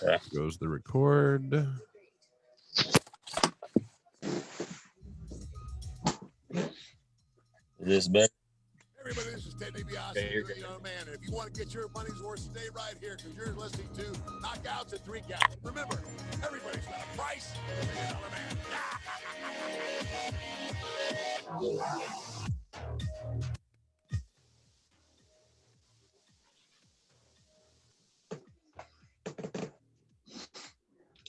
Okay. Goes the record. Is this better? Everybody, this is Ted DiBiase, young man. And if you want to get your money's worth, stay right here because you're listening to Knockouts and 3 Counts. Remember, everybody's got a price. $1 million man.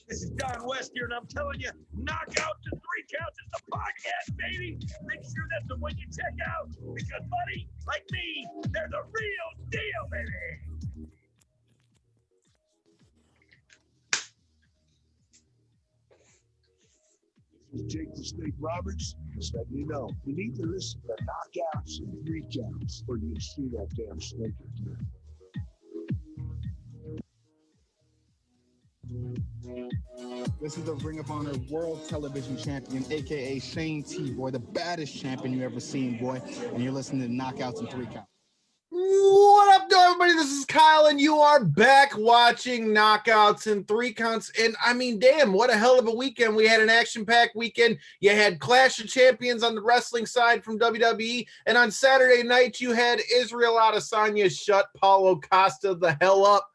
This is Don West here, and I'm telling you, Knockouts and 3 Counts is the podcast, baby. Make sure that's the one you check out, because buddy, like me, they're the real deal, baby. This is Jake the Snake Roberts. Just letting you know, you need to listen to Knockouts and 3 Counts, or you see that damn snake again. This is the Ring of Honor World Television Champion, a.k.a. Shane T, boy, the baddest champion you ever seen, boy. And you're listening to Knockouts and 3 Counts. What up, everybody? This is Kyle, and you are back watching Knockouts and 3 Counts. And I mean, damn, what a hell of a weekend. We had an action-packed weekend. You had Clash of Champions on the wrestling side from WWE. And on Saturday night, you had Israel Adesanya shut Paulo Costa the hell up.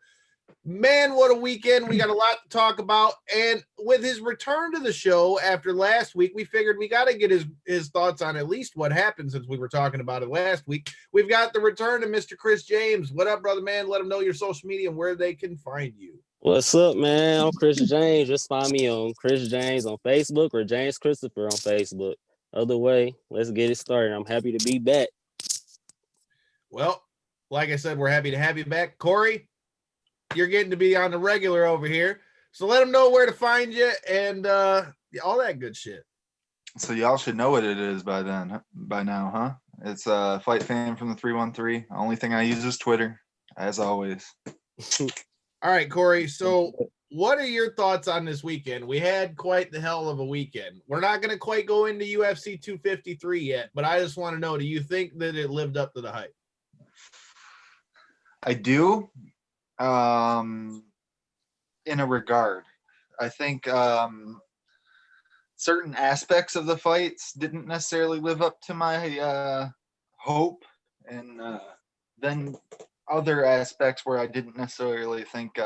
Man, what a weekend. We got a lot to talk about. And with his return to the show after last week, we figured we got to get his thoughts on at least what happened since we were talking about it last week. We've got the return of Mr. Chris James. What up, brother man? Let them know your social media and where they can find you. What's up, man? I'm Chris James. Just find me on Chris James on Facebook or James Christopher on Facebook. Other way, let's get it started. I'm happy to be back. Well, like I said, we're happy to have you back. Corey, you're getting to be on the regular over here. So let them know where to find you and all that good shit. So y'all should know what it is by now, huh? It's Fight Fan from the 313. Only thing I use is Twitter, as always. All right, Corey. So what are your thoughts on this weekend? We had quite the hell of a weekend. We're not going to quite go into UFC 253 yet, but I just want to know, do you think that it lived up to the hype? I do. In a regard, I think certain aspects of the fights didn't necessarily live up to my hope, and then other aspects where I didn't necessarily think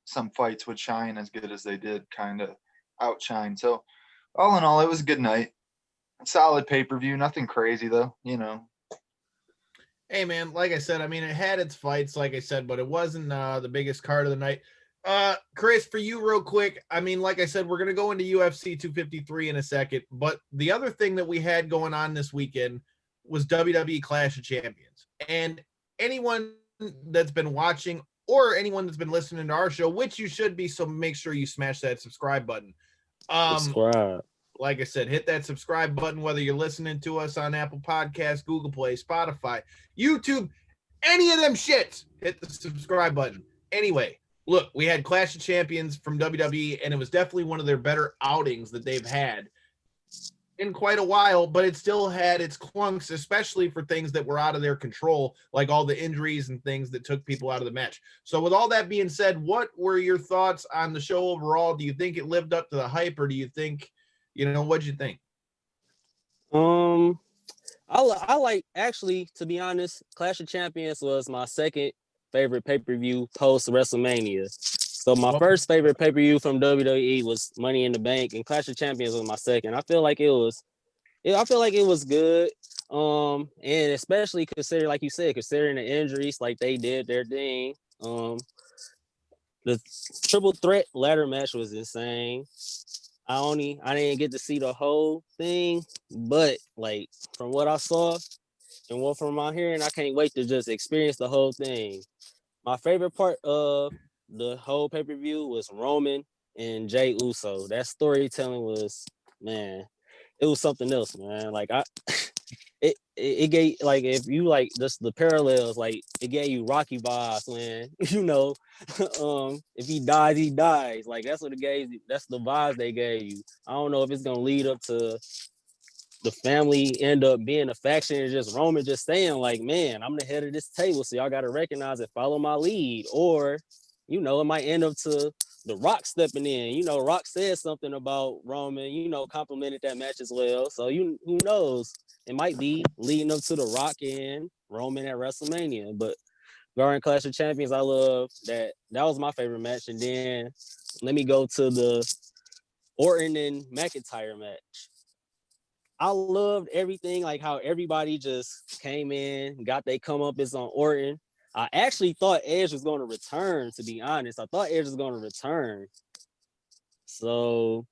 some fights would shine as good as they did kind of outshine. So all in all, it was a good night. Solid pay-per-view, nothing crazy though, you know. Hey, man, like I said, I mean, it had its fights, like I said, but it wasn't the biggest card of the night. Chris, for you real quick, I mean, like I said, we're going to go into UFC 253 in a second, but the other thing that we had going on this weekend was WWE Clash of Champions. And anyone that's been watching or anyone that's been listening to our show, which you should be, so make sure you smash that subscribe button. Subscribe. Like I said, hit that subscribe button, whether you're listening to us on Apple Podcasts, Google Play, Spotify, YouTube, any of them shits, hit the subscribe button. Anyway, look, we had Clash of Champions from WWE, and it was definitely one of their better outings that they've had in quite a while, but it still had its clunks, especially for things that were out of their control, like all the injuries and things that took people out of the match. So with all that being said, what were your thoughts on the show overall? Do you think it lived up to the hype, or do you think, what'd you think? I like, actually, to be honest, Clash of Champions was my second favorite pay-per-view post WrestleMania. So my first favorite pay-per-view from WWE was Money in the Bank, and Clash of Champions was my second. I feel like it was good. And especially considering, like you said, considering the injuries, like they did their thing. The triple threat ladder match was insane. I didn't get to see the whole thing, but like from what I saw and what from my hearing, I can't wait to just experience the whole thing. My favorite part of the whole pay-per-view was Roman and Jey Uso. That storytelling was, man, it was something else, man. Like it gave, like, if you like just the parallels, like it gave you Rocky vibes, man. If he dies, he dies. Like that's what it gave you. That's the vibes they gave you. I don't know if it's gonna lead up to the family end up being a faction and just Roman just saying like, man, I'm the head of this table, so y'all gotta recognize and follow my lead. Or, it might end up to The Rock stepping in. You know, Rock said something about Roman, you know, complimented that match as well. So who knows? It might be leading up to the Rock and Roman at WrestleMania. But Garden Clash of Champions, I love that. That was my favorite match. And then let me go to the Orton and McIntyre match. I loved everything, like how everybody just came in, got they comeuppance on Orton. I actually thought Edge was going to return, to be honest. I thought Edge was going to return. So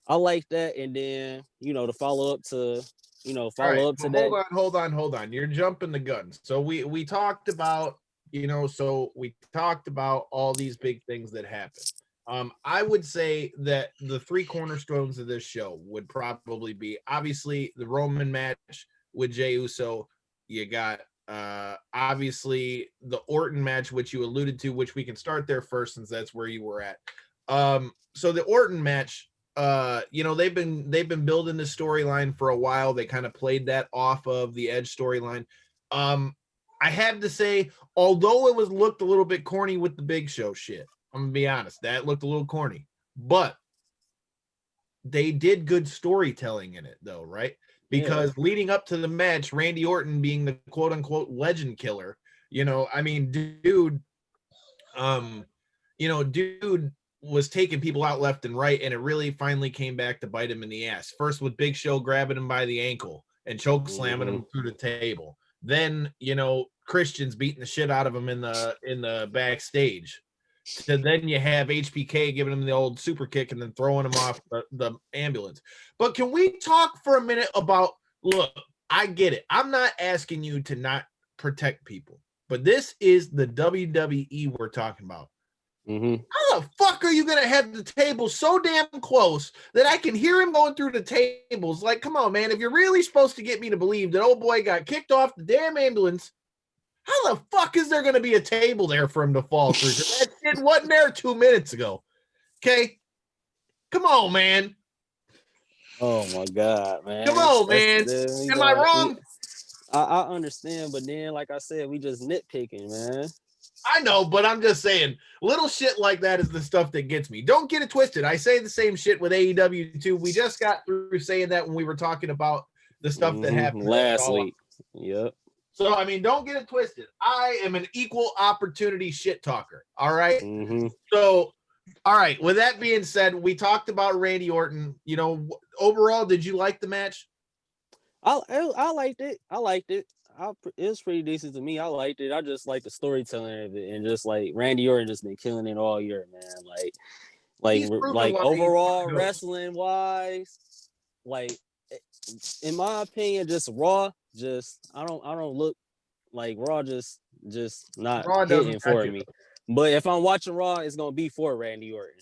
I like that. And then, you know, to follow up to, that. Hold on. You're jumping the gun. So we talked about, we talked about all these big things that happened. I would say that the three cornerstones of this show would probably be obviously the Roman match with Jey Uso. You got obviously the Orton match, which you alluded to, which we can start there first since that's where you were at. So the Orton match, they've been building this storyline for a while. They kind of played that off of the Edge storyline. I had to say, although it looked a little bit corny with the Big Show shit, I'm gonna be honest, that looked a little corny, but they did good storytelling in it though, right? Because leading up to the match, Randy Orton being the quote unquote legend killer, dude was taking people out left and right, and it really finally came back to bite him in the ass. First with Big Show grabbing him by the ankle and choke slamming him through the table. Then, Christian's beating the shit out of him in the backstage. So then you have HBK giving him the old super kick and then throwing him off the ambulance. But can we talk for a minute about, look, I get it. I'm not asking you to not protect people, but this is the WWE we're talking about. How the fuck are you going to have the table so damn close that I can hear him going through the tables? Like, come on, man. If you're really supposed to get me to believe that old boy got kicked off the damn ambulance, how the fuck is there going to be a table there for him to fall through? That shit wasn't there 2 minutes ago. Okay? Come on, man. Oh, my God, man. Come on, man. Am I wrong? I understand, but then, like I said, we just nitpicking, man. I know, but I'm just saying, little shit like that is the stuff that gets me. Don't get it twisted. I say the same shit with AEW, too. We just got through saying that when we were talking about the stuff that happened last week. Yep. So, don't get it twisted. I am an equal opportunity shit talker. All right. So, all right. With that being said, we talked about Randy Orton. Overall, did you like the match? I liked it. It was pretty decent to me. I liked it. I just like the storytelling of it, and just like Randy Orton just been killing it all year, man. Like overall wrestling wise, like in my opinion, just Raw. I don't look like Raw. Just not Raw hitting for me. But if I'm watching Raw, it's gonna be for Randy Orton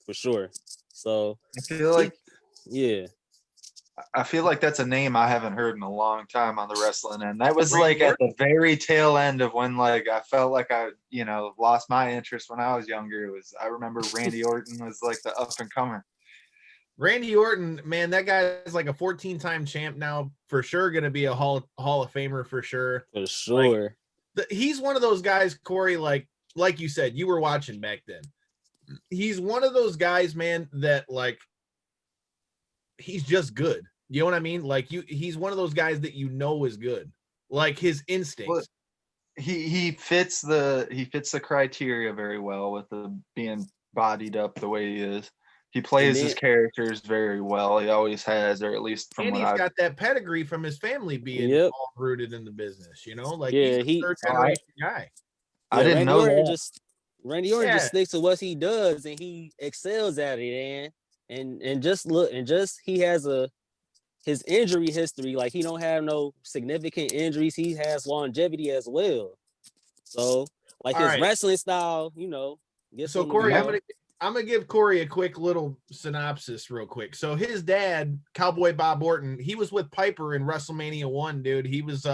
for sure. So I feel like, yeah. I feel like that's a name I haven't heard in a long time on the wrestling end. That was like at the very tail end of when like I felt like I, lost my interest when I was younger. I remember Randy Orton was like the up and comer. Randy Orton, man, that guy is like a 14-time champ now, for sure. Going to be a Hall of Famer for sure. For sure. He's one of those guys, Corey, like you said, you were watching back then. He's one of those guys, man, that like, he's just good. You know what I mean? Like he's one of those guys that is good. Like his instincts. Well, he fits the criteria very well with the being bodied up the way he is. He plays his characters very well. He always has, or at least from what I've got that pedigree from his family being all rooted in the business, Like he's a third generation guy. I didn't know that. Randy Orton just sticks to what he does and he excels at it, and just look, and just he has his injury history. Like he don't have no significant injuries. He has longevity as well. So like his wrestling style, So Corey, I'm gonna give Corey a quick little synopsis real quick. So his dad, Cowboy Bob Orton, he was with Piper in WrestleMania 1, dude. He was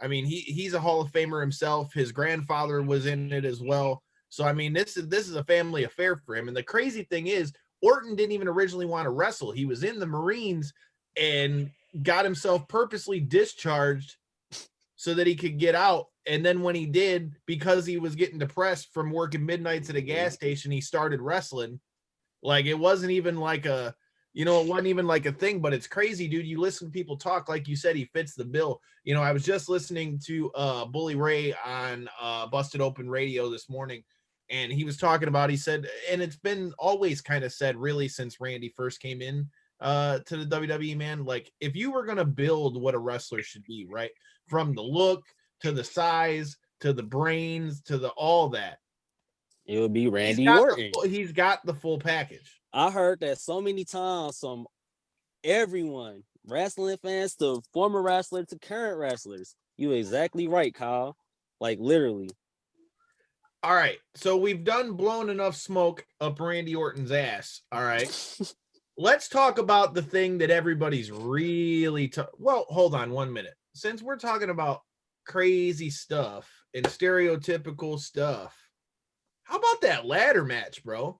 he's a Hall of Famer himself. His grandfather was in it as well. So this is a family affair for him. And the crazy thing is, Orton didn't even originally want to wrestle. He was in the Marines and got himself purposely discharged so that he could get out. And then when he did, because he was getting depressed from working midnights at a gas station, he started wrestling. Like, it wasn't even like a, it wasn't even like a thing, but it's crazy, dude. You listen to people talk, like you said, he fits the bill. I was just listening to Bully Ray on Busted Open Radio this morning, and he was talking about, he said, and it's been always kind of said really since Randy first came in to the WWE, man, like, if you were going to build what a wrestler should be, right, from the look to the size to the brains to the all that, it would be Randy Orton. He's got the full package. I heard that so many times from everyone, wrestling fans to former wrestlers to current wrestlers. You exactly right, Kyle. Like, literally. All right, so we've done blown enough smoke up Randy Orton's ass. All right, let's talk about the thing that everybody's really well, hold on 1 minute. Since we're talking about crazy stuff and stereotypical stuff, how about that ladder match, bro?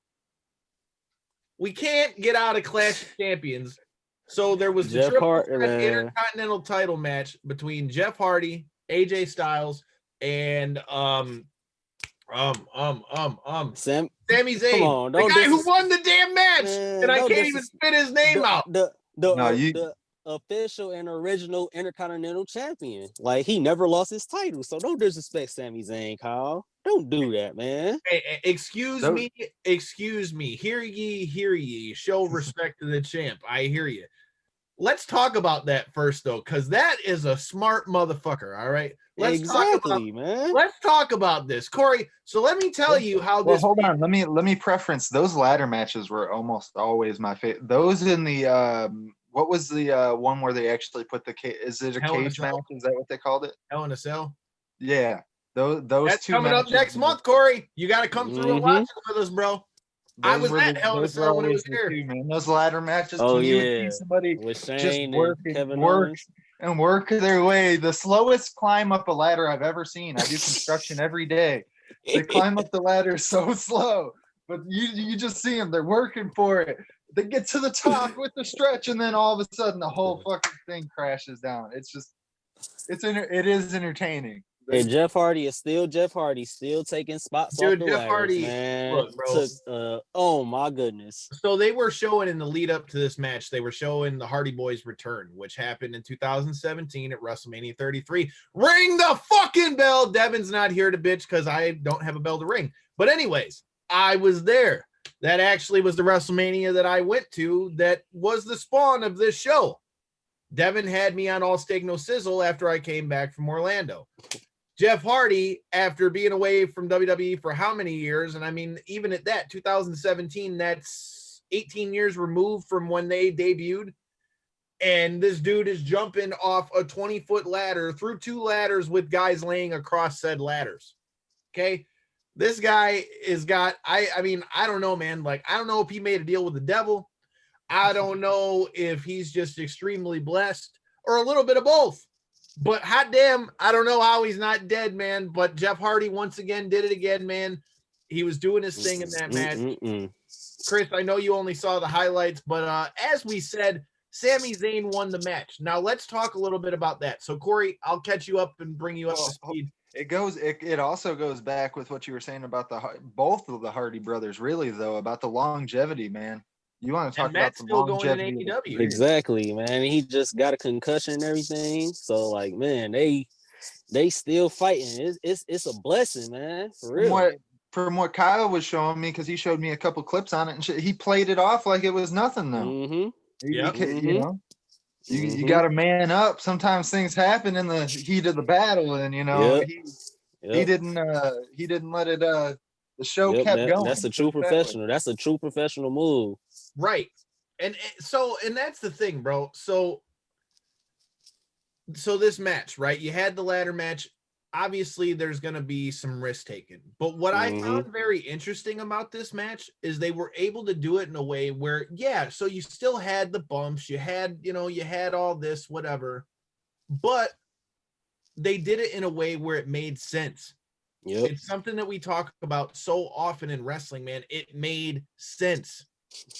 We can't get out of Clash of Champions. So there was the triple intercontinental title match between Jeff Hardy, AJ Styles, and Sami Zayn, come on, the guy who won the damn match, man, and I can't even spit his name out. The official and original Intercontinental Champion. Like, he never lost his title, so don't disrespect Sami Zayn, Kyle. Don't do that, man. Hey, excuse me. Hear ye. Show respect to the champ. I hear you. Let's talk about that first, though, because that is a smart motherfucker. All right. Let's talk about this, Corey. So let me tell you how this. Hold on. Let me preference those ladder matches were almost always my favorite. Those in the what was the one where they actually put the cage? Is it a cage match? Is that what they called it? Hell in a Cell. Yeah. Those That's two coming up next month, Corey. You got to come through and watch it with us, bro. I was at Hell in a Cell when it was here. Man. Those ladder matches. Oh, when yeah. You would see somebody with Shane just work their way. The slowest climb up a ladder I've ever seen. I do construction every day. They climb up the ladder so slow, but you just see them. They're working for it. They get to the top with the stretch, and then all of a sudden the whole fucking thing crashes down. It is entertaining. And Jeff Hardy is still Jeff Hardy, still taking spots off the Jeff Hardy, man. Look, bro. Oh my goodness. So they were showing in the lead up to this match, they were showing the Hardy Boys return, which happened in 2017 at WrestleMania 33. Ring the fucking bell. Devin's not here to bitch because I don't have a bell to ring. But anyways, I was there. That actually was the WrestleMania that I went to that was the spawn of this show. Devin had me on All Steak No Sizzle after I came back from Orlando. Jeff Hardy, after being away from WWE for how many years? And I mean, even at that, 2017, that's 18 years removed from when they debuted. And this dude is jumping off a 20-foot ladder through two ladders with guys laying across said ladders. Okay. This guy is got, I mean, I don't know, man. Like, I don't know if he made a deal with the devil. I don't know if he's just extremely blessed or a little bit of both. But hot damn, I don't know how he's not dead, man. But Jeff Hardy once again did it again, man. He was doing his thing in that match. Chris, I know you only saw the highlights, but as we said, Sami Zayn won the match. Now let's talk a little bit about that. So Corey, I'll catch you up and bring you up to speed. It also goes back with what you were saying about both of the Hardy brothers, really, though, about the longevity, man. You want to talk about the longevity? Going in AEW. Exactly, man. He just got a concussion and everything. So, like, man, they still fighting. It's a blessing, man. For real. From what Kyle was showing me, because he showed me a couple clips on it, and he played it off like it was nothing, though. Mm-hmm. You know, you got to man up. Sometimes things happen in the heat of the battle, and he didn't let it. The show kept going. That's a true professional. That's a true professional move. Right. And that's the thing, bro. So this match, right? You had the ladder match. Obviously, there's going to be some risk taken. But what I found very interesting about this match is they were able to do it in a way where, so you still had the bumps. You had, you had all this, whatever. But they did it in a way where it made sense. Yep. It's something that we talk about so often in wrestling, man. It made sense.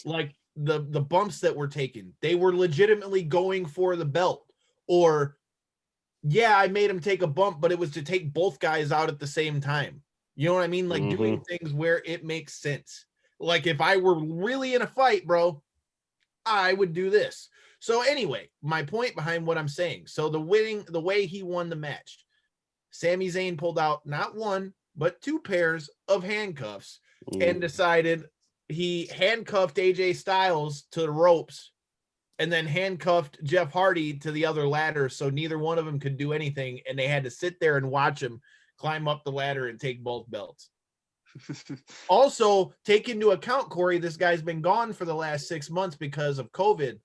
Like the bumps that were taken, they were legitimately going for the belt, or yeah, I made him take a bump, but it was to take both guys out at the same time. You know what I mean? Like doing things where it makes sense. Like if I were really in a fight, bro, I would do this. So anyway, my point behind what I'm saying. So the way he won the match, Sami Zayn pulled out not one, but 2 pairs of handcuffs and decided he handcuffed AJ Styles to the ropes and then handcuffed Jeff Hardy to the other ladder so neither one of them could do anything, and they had to sit there and watch him climb up the ladder and take both belts. Also, take into account, Corey, this guy's been gone for the last 6 months because of COVID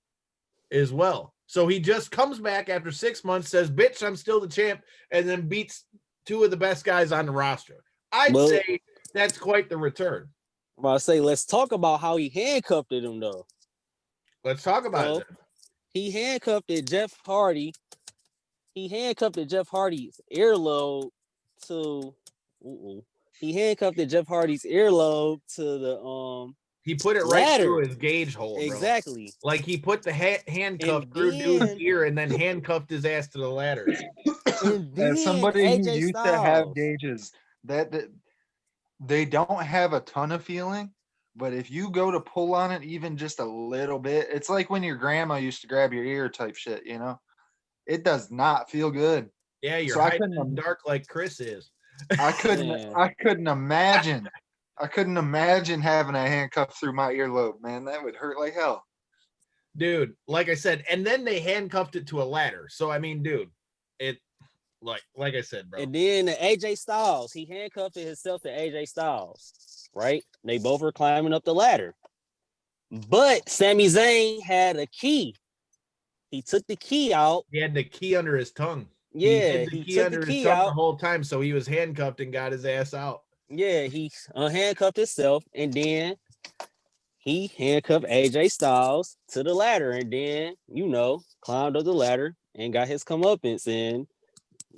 as well. So he just comes back after 6 months, says, bitch, I'm still the champ, and then beats 2 of the best guys on the roster. I'd say that's quite the return. I'll say, let's talk about how he handcuffed him, though. Let's talk about it. He handcuffed Jeff Hardy. He handcuffed Jeff Hardy's earlobe to. He handcuffed Jeff Hardy's earlobe to the He put it ladder. Right through his gauge hole. Exactly. Bro. Like he put the handcuff through dude's ear and then handcuffed his ass to the ladder. As somebody who used to have gauges, that they don't have a ton of feeling, but if you go to pull on it even just a little bit, it's like when your grandma used to grab your ear type shit, you know? It does not feel good. Yeah, you're hiding in the dark like Chris is. I couldn't imagine. I couldn't imagine having a handcuff through my earlobe, man. That would hurt like hell. Dude, like I said, and then they handcuffed it to a ladder. So I mean, dude, it like I said, bro. And then AJ Styles, he handcuffed himself to AJ Styles, right? They both were climbing up the ladder. But Sami Zayn had a key. He took the key out. He had the key under his tongue. Yeah, he took the key out the whole time, so he was handcuffed and got his ass out. Yeah, he handcuffed himself, and then he handcuffed AJ Styles to the ladder, and then, climbed up the ladder and got his comeuppance and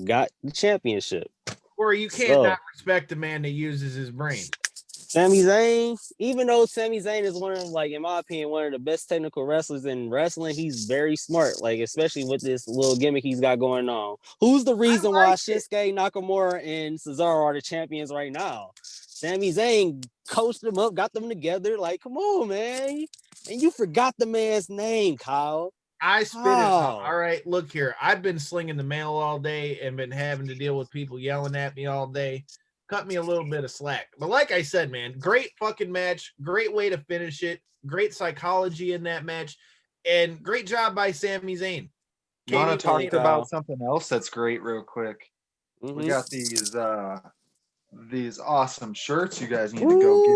got the championship. Or you can't not respect a man that uses his brain. Sami Zayn, even though Sami Zayn is one of, like, in my opinion, one of the best technical wrestlers in wrestling, he's very smart, like, especially with this little gimmick he's got going on. Who's the reason why Shinsuke Nakamura and Cesaro are the champions right now? Sami Zayn coached them up, got them together. Like, come on, man. And you forgot the man's name, Kyle. I spit it out. All right, look here. I've been slinging the mail all day and been having to deal with people yelling at me all day. Cut me a little bit of slack. But like I said, man, great fucking match. Great way to finish it. Great psychology in that match. And great job by Sami Zayn. You want to talk about something else that's great real quick? We got these awesome shirts you guys need to go get.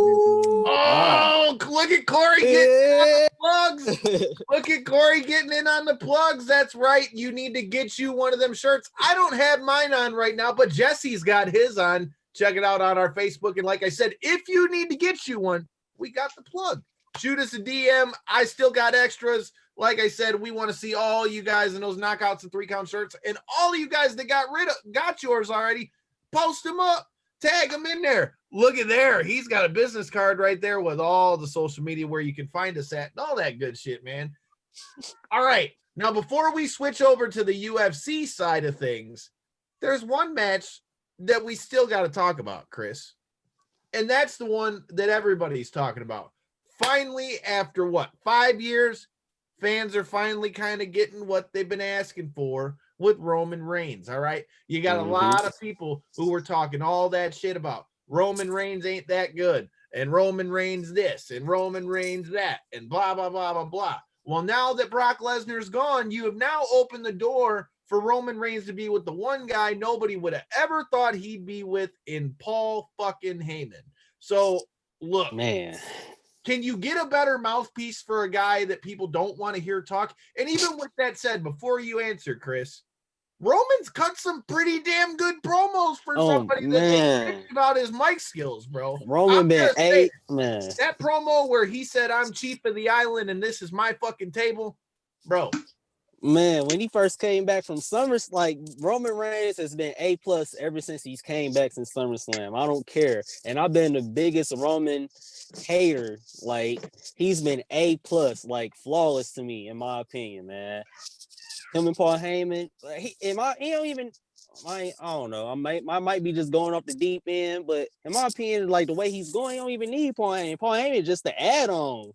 Oh, look at Corey getting in on the plugs. Look at Corey getting in on the plugs. That's right. You need to get you one of them shirts. I don't have mine on right now, but Jesse's got his on. Check it out on our Facebook. And like I said, if you need to get you one, we got the plug. Shoot us a DM. I still got extras. Like I said, we want to see all you guys in those knockouts and 3-count shirts. And all of you guys that got yours already, post them up. Tag them in there. Look at there. He's got a business card right there with all the social media where you can find us at and all that good shit, man. All right. Now, before we switch over to the UFC side of things, there's one match that we still got to talk about, Chris. And that's the one that everybody's talking about. Finally, after 5 years, fans are finally kind of getting what they've been asking for with Roman Reigns. All right. You got a lot of people who were talking all that shit about Roman Reigns ain't that good, and Roman Reigns this, and Roman Reigns that, and blah, blah, blah, blah, blah. Well, now that Brock Lesnar's gone, you have now opened the door for Roman Reigns to be with the one guy nobody would have ever thought he'd be with in Paul fucking Heyman. So, look, man, can you get a better mouthpiece for a guy that people don't want to hear talk? And even with that said, before you answer, Chris, Roman's cut some pretty damn good promos for somebody that ain't about his mic skills, bro. Roman been man. That promo where he said, "I'm chief of the island and this is my fucking table," bro. Man, when he first came back from SummerSlam, like, Roman Reigns has been A+ ever since he's came back since SummerSlam. I don't care. And I've been the biggest Roman hater. Like, he's been A+, like, flawless to me, in my opinion, man. him and Paul Heyman. Like, he don't even. I don't know. I might be just going off the deep end, but in my opinion, like the way he's going, he don't even need Paul Heyman. Paul Heyman is just the add-on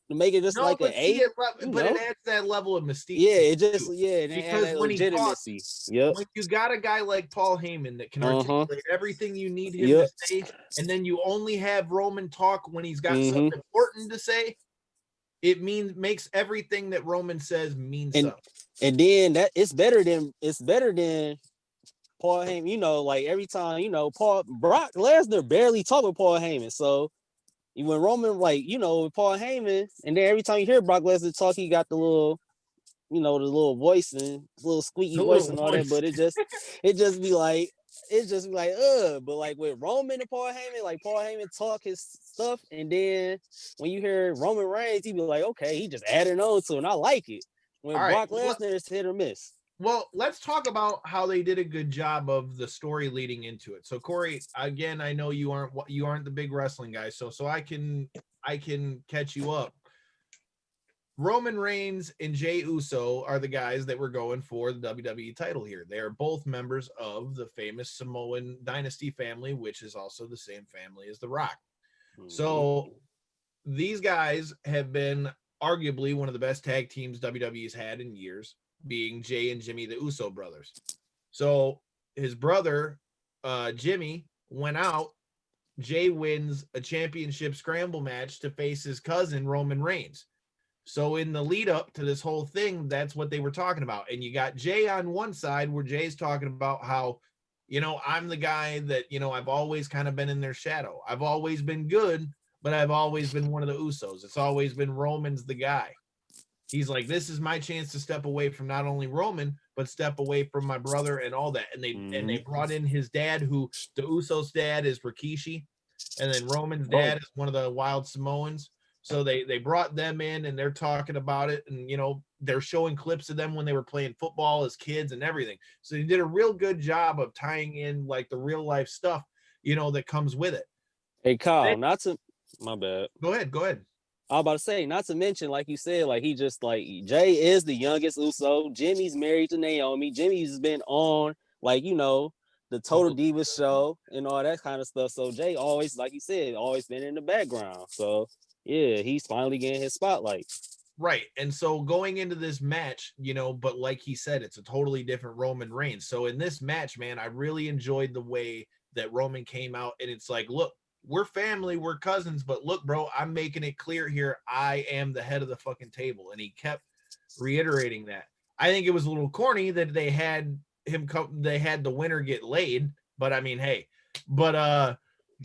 to make it just No, like an but see eight. it, but it adds that level of mystique. Yeah, it just too. and they had Because that when he legitimacy. talks, Yep. when you got a guy like Paul Heyman that can articulate everything you need him to say, and then you only have Roman talk when he's got something important to say, it makes everything that Roman says mean something. And then that it's better than Paul Heyman. You know, like every time, you know, Brock Lesnar barely talk with Paul Heyman. So when Roman, like, you know, with Paul Heyman, and then every time you hear Brock Lesnar talk, he got the little, you know, the little voice and little squeaky voice and all that. But it just be like, but like with Roman and Paul Heyman, like Paul Heyman talk his stuff, and then when you hear Roman Reigns, he be like, okay, he just adding on to it, and I like it. When Brock Lesnar is hit or miss. Well, let's talk about how they did a good job of the story leading into it. So Corey, again, I know you aren't the big wrestling guy, so I can catch you up. Roman Reigns and Jey Uso are the guys that were going for the WWE title here. They are both members of the famous Samoan dynasty family, which is also the same family as The Rock. So these guys have been arguably one of the best tag teams WWE's had in years, being Jay and Jimmy, the Uso brothers. So his brother, Jimmy, went out. Jay wins a championship scramble match to face his cousin, Roman Reigns. So in the lead up to this whole thing, that's what they were talking about. And you got Jay on one side where Jay's talking about how, you know, I'm the guy that, you know, I've always kind of been in their shadow. I've always been good, but I've always been one of the Usos. It's always been Roman's the guy. He's like, this is my chance to step away from not only Roman, but step away from my brother and all that. And they brought in his dad, who the Usos' dad is Rikishi, and then Roman's dad is one of the Wild Samoans. So they brought them in, and they're talking about it, and you know, they're showing clips of them when they were playing football as kids and everything. So they did a real good job of tying in like the real life stuff, you know, that comes with it. Hey Kyle, my bad. Go ahead. I was about to say, not to mention, like you said, like he just like Jay is the youngest Uso. Jimmy's married to Naomi. Jimmy's been on, like, you know, the Total Divas show and all that kind of stuff. So Jay always, like you said, always been in the background. So yeah, he's finally getting his spotlight. Right. And so going into this match, you know, but like he said, it's a totally different Roman Reigns. So in this match, man, I really enjoyed the way that Roman came out, and it's like, look, we're family, we're cousins, but look, bro, I'm making it clear here, I am the head of the fucking table. And he kept reiterating that. I think it was a little corny that they had the winner get laid, but I mean, hey, but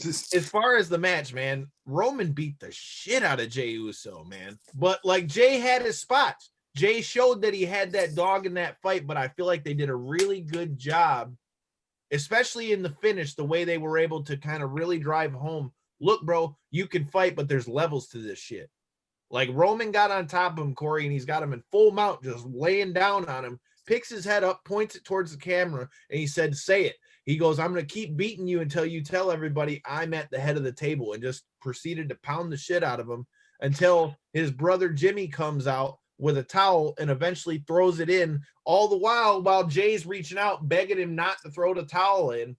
as far as the match, man, Roman beat the shit out of Jey Uso, man. But like, Jay had his spots. Jay showed that he had that dog in that fight, but I feel like they did a really good job, especially in the finish, the way they were able to kind of really drive home. Look, bro, you can fight, but there's levels to this shit. Like, Roman got on top of him, Corey, and he's got him in full mount, just laying down on him, picks his head up, points it towards the camera, and he said, say it. He goes, I'm going to keep beating you until you tell everybody I'm at the head of the table, and just proceeded to pound the shit out of him until his brother Jimmy comes out with a towel and eventually throws it in, all the while Jay's reaching out, begging him not to throw the towel in.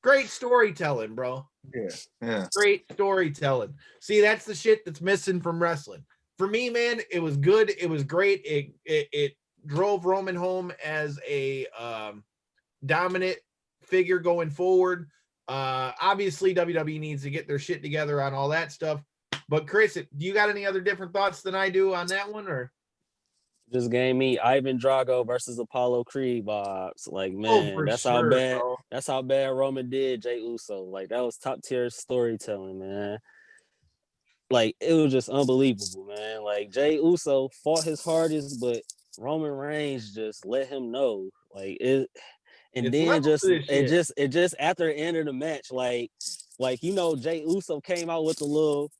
Great storytelling, bro. Yeah. Great storytelling. See, that's the shit that's missing from wrestling. For me, man, it was good. It was great. It drove Roman home as a dominant figure going forward. Obviously, WWE needs to get their shit together on all that stuff. But Chris, do you got any other different thoughts than I do on that one, or? Just gave me Ivan Drago versus Apollo Creed vibes. Like, man, that's sure, how bad. Bro. That's how bad Roman did Jey Uso. Like, that was top tier storytelling, man. Like, it was just unbelievable, man. Like, Jey Uso fought his hardest, but Roman Reigns just let him know, like it. And it's then just after the end of the match, like you know, Jey Uso came out with the little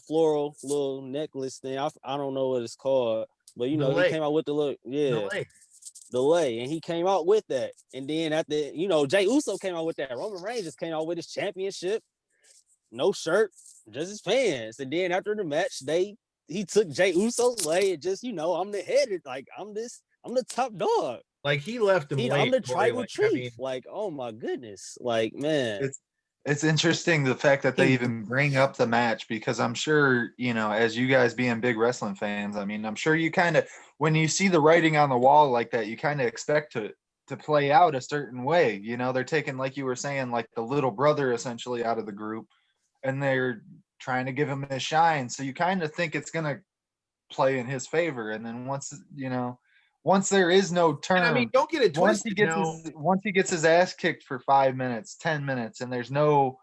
floral little necklace thing. I don't know what it's called, but you know, he came out with the little the lei, and he came out with that. And then Jey Uso came out with that. Roman Reigns just came out with his championship, no shirt, just his pants. And then after the match, they he took Jay Uso's way and just, I'm the head, like I'm the top dog. Like he left him I'm the tribal like, chief. Oh my goodness. Like, man. It's interesting the fact that they even bring up the match, because I'm sure, as you guys being big wrestling fans, I mean, I'm sure you kind of, when you see the writing on the wall like that, you kind of expect to play out a certain way. They're taking, like you were saying, like the little brother essentially out of the group, and they're trying to give him his shine. So you kind of think it's going to play in his favor. And then once there is no turn, and I mean, don't get it twisted. Once he gets his ass kicked for 5 minutes, 10 minutes, and there's no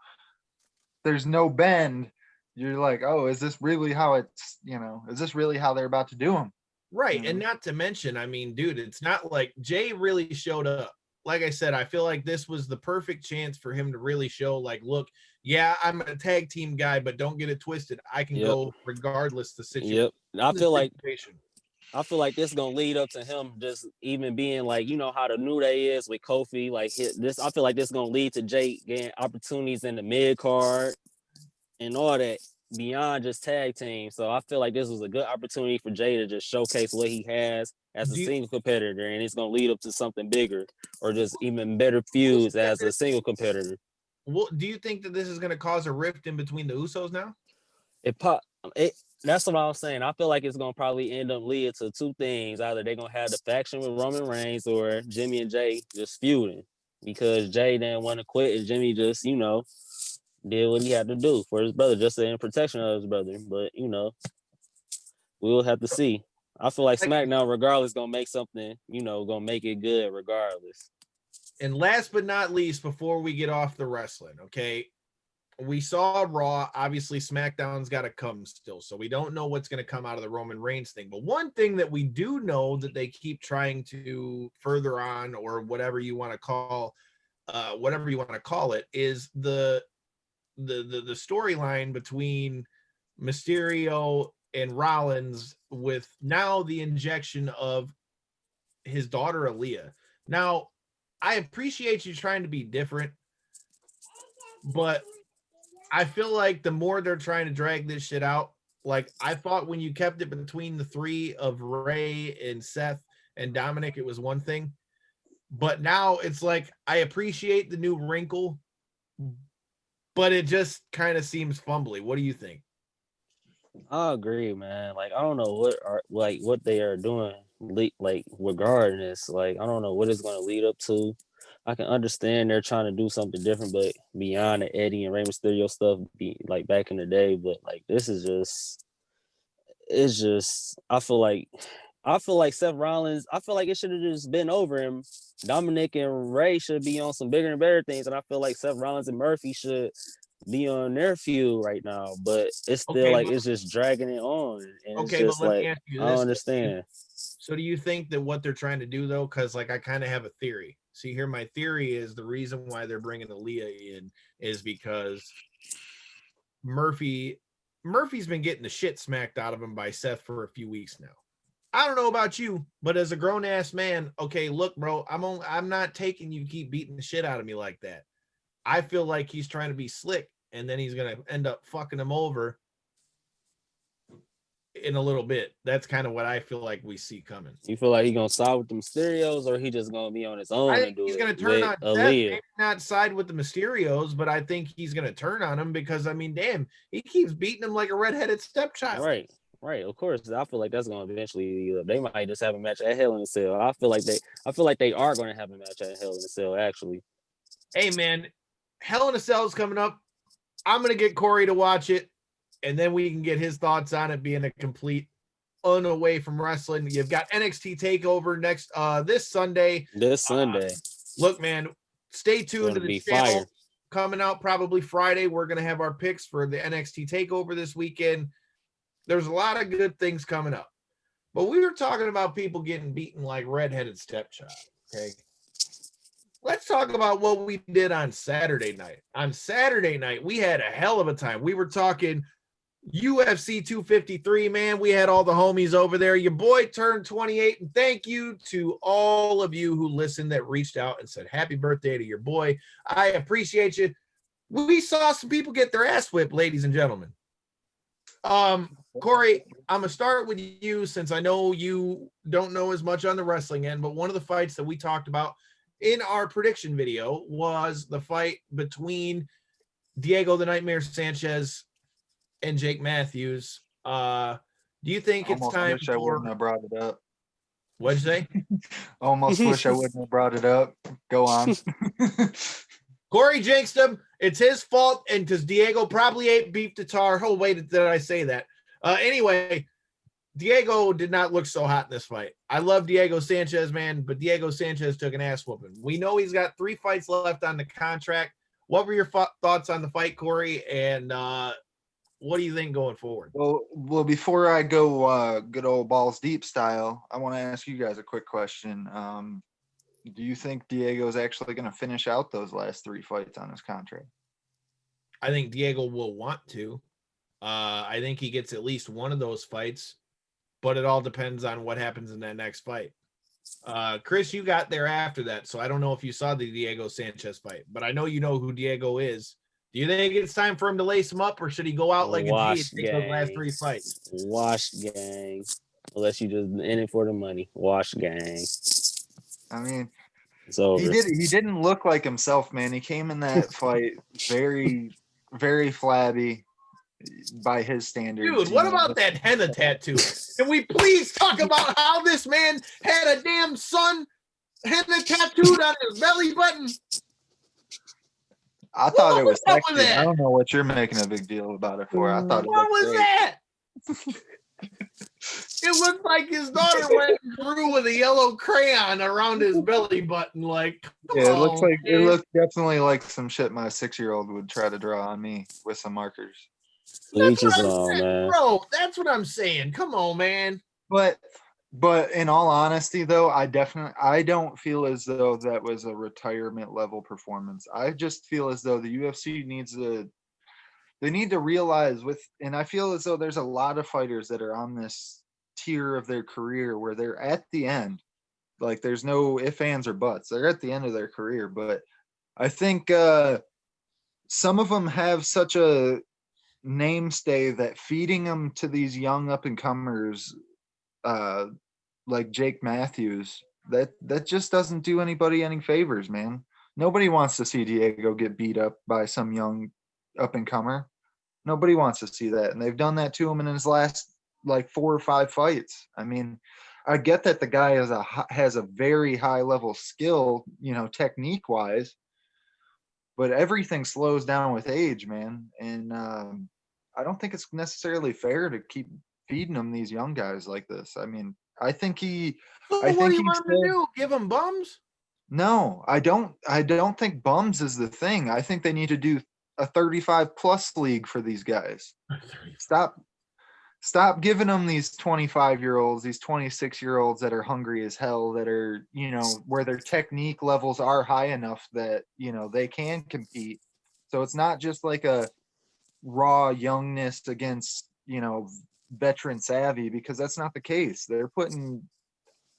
bend, you're like, oh, is this really how is this really how they're about to do him? Right. And not to mention, I mean, dude, it's not like Jay really showed up. Like I said, I feel like this was the perfect chance for him to really show, like, look, yeah, I'm a tag team guy, but don't get it twisted. I can go regardless the situation. Yep. I feel like this is gonna lead up to him just even being like, how the New Day is with Kofi. Like this, I feel like this is gonna lead to Jay getting opportunities in the mid card and all that beyond just tag team. So I feel like this was a good opportunity for Jay to just showcase what he has as a single competitor, and it's gonna lead up to something bigger or just even better feuds as a single competitor. Well, do you think that this is gonna cause a rift in between the Usos now? That's what I was saying. I feel like it's gonna probably end up leading to two things. Either they're gonna have the faction with Roman Reigns, or Jimmy and Jay just feuding because Jay didn't want to quit and Jimmy just, did what he had to do for his brother, just in protection of his brother. But we'll have to see. I feel like SmackDown, regardless, gonna make something, gonna make it good regardless. And last but not least, before we get off the wrestling, okay, we saw Raw. Obviously, SmackDown's got to come still, so we don't know what's going to come out of the Roman Reigns thing. But one thing that we do know that they keep trying to further on, or whatever you want to call it, is the storyline between Mysterio and Rollins, with now the injection of his daughter Aaliyah. Now, I appreciate you trying to be different, but I feel like the more they're trying to drag this shit out, like I thought when you kept it between the three of Ray and Seth and Dominic, it was one thing. But now it's like, I appreciate the new wrinkle, but it just kind of seems fumbly. What do you think? I agree, man. Like, I don't know what they are doing, like regarding this. Like, I don't know what it's going to lead up to. I can understand they're trying to do something different, but beyond the Eddie and Rey Mysterio stuff, like back in the day. But like, this is it's just. I feel like Seth Rollins. I feel like it should have just been over him. Dominic and Ray should be on some bigger and better things, and I feel like Seth Rollins and Murphy should be on their feud right now, but it's still it's just dragging it on. And it's just but let me ask you this. I don't understand. So do you think that what they're trying to do, though, because like I kind of have a theory. See, here my theory is the reason why they're bringing Aaliyah in is because Murphy's been getting the shit smacked out of him by Seth for a few weeks now. I don't know about you, but as a grown ass man, okay, look, bro, I'm not taking you keep beating the shit out of me like that. I feel like he's trying to be slick, and then he's going to end up fucking him over in a little bit. That's kind of what I feel like we see coming. You feel like he's going to side with the Mysterios, or he just going to be on his own? I think he's going to turn on Seth, maybe not side with the Mysterios, but I think he's going to turn on him because, I mean, damn, he keeps beating him like a redheaded stepchild. Right. Of course, I feel like that's going to eventually. They might just have a match at Hell in a Cell. I feel like they are going to have a match at Hell in a Cell. Actually, hey man, Hell in a Cell is coming up. I'm going to get Corey to watch it, and then we can get his thoughts on it being a complete unaway from wrestling. You've got NXT TakeOver next this Sunday. Look, man, stay tuned to the channel. Fire. Coming out probably Friday. We're going to have our picks for the NXT TakeOver this weekend. There's a lot of good things coming up. But we were talking about people getting beaten like redheaded stepchild, okay? Let's talk about what we did on Saturday night. On Saturday night, we had a hell of a time. We were talking UFC 253, man. We had all the homies over there. Your boy turned 28, and thank you to all of you who listened that reached out and said happy birthday to your boy. I appreciate you. We saw some people get their ass whipped, ladies and gentlemen. Corey, I'm gonna start with you since I know you don't know as much on the wrestling end, but one of the fights that we talked about in our prediction video was the fight between Diego the Nightmare Sanchez and Jake Matthews. Do you think it's Almost time wish I wouldn't for have brought it up. what'd you say? Almost wish I wouldn't have brought it up. Go on. Corey jinxed him. It's his fault, and because Diego probably ate beef tartare. Oh, wait, did I say that? Anyway, Diego did not look so hot in this fight. I love Diego Sanchez, man, but Diego Sanchez took an ass whooping. We know he's got 3 fights left on the contract. What were your thoughts on the fight, Corey? And what do you think going forward? Well, before I go good old balls deep style, I want to ask you guys a quick question. Do you think Diego's actually going to finish out those last 3 fights on his contract? I think Diego will want to. I think he gets at least one of those fights, but it all depends on what happens in that next fight. Chris, you got there after that, so I don't know if you saw the Diego Sanchez fight, but I know you know who Diego is. Do you think it's time for him to lace him up, or should he go out like a G and take those last 3 fights? Wash gang. Unless you just in it for the money. Wash gang. I mean, So he didn't look like himself, man. He came in that fight very, very flabby by his standards. Dude, what about that henna tattoo? Can we please talk about how this man had a damn sun henna tattooed on his belly button? I thought it was sexy. That? I don't know what you're making a big deal about it for. I thought what was great. that? It looked like his daughter went and drew with a yellow crayon around his belly button. Like, yeah, it looks like it looked definitely like some shit my 6-year-old would try to draw on me with some markers. Each his own, man. Bro, that's what I'm saying. Come on, man. But in all honesty, though, I don't feel as though that was a retirement level performance. I just feel as though the UFC they need to realize and I feel as though there's a lot of fighters that are on this tier of their career where they're at the end. Like there's no ifs, ands, or buts. They're at the end of their career. But I think some of them have such a namestay that feeding them to these young up and comers like Jake Matthews, that just doesn't do anybody any favors, man. Nobody wants to see Diego get beat up by some young up and comer. Nobody wants to see that, and they've done that to him in his last like 4 or 5 fights. I mean, I get that the guy has a very high level skill, technique wise, but everything slows down with age, man. And I don't think it's necessarily fair to keep feeding him these young guys like this. I mean, I think he. What do you want him to do? Give him bums? No, I don't think bums is the thing. I think they need to do a 35+ league for these guys. Stop giving them these 25-year-olds, these 26-year-olds that are hungry as hell, that are, where their technique levels are high enough that, they can compete. So it's not just like a raw youngness against, veteran savvy, because that's not the case. They're putting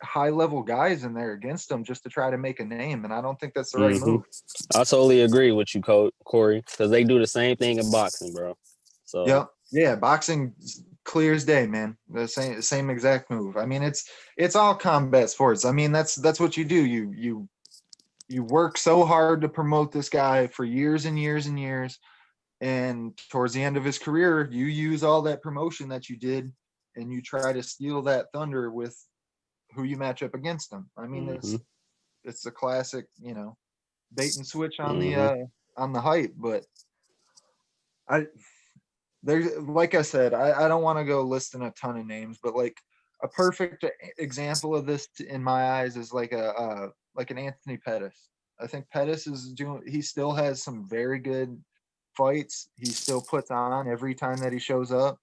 high level guys in there against them just to try to make a name, and I don't think that's the right move. I totally agree with you, Corey, because they do the same thing in boxing, bro. So yeah, boxing clear as day, man. The same exact move. I mean, it's all combat sports. I mean, that's what you do. You work so hard to promote this guy for years and years and years, and towards the end of his career, you use all that promotion that you did, and you try to steal that thunder with who you match up against them. I mean, it's a classic, bait and switch on the hype. But there's, like I said, I don't want to go listing a ton of names, but like a perfect example of this in my eyes is like an Anthony Pettis. I think Pettis he still has some very good fights. He still puts on every time that he shows up.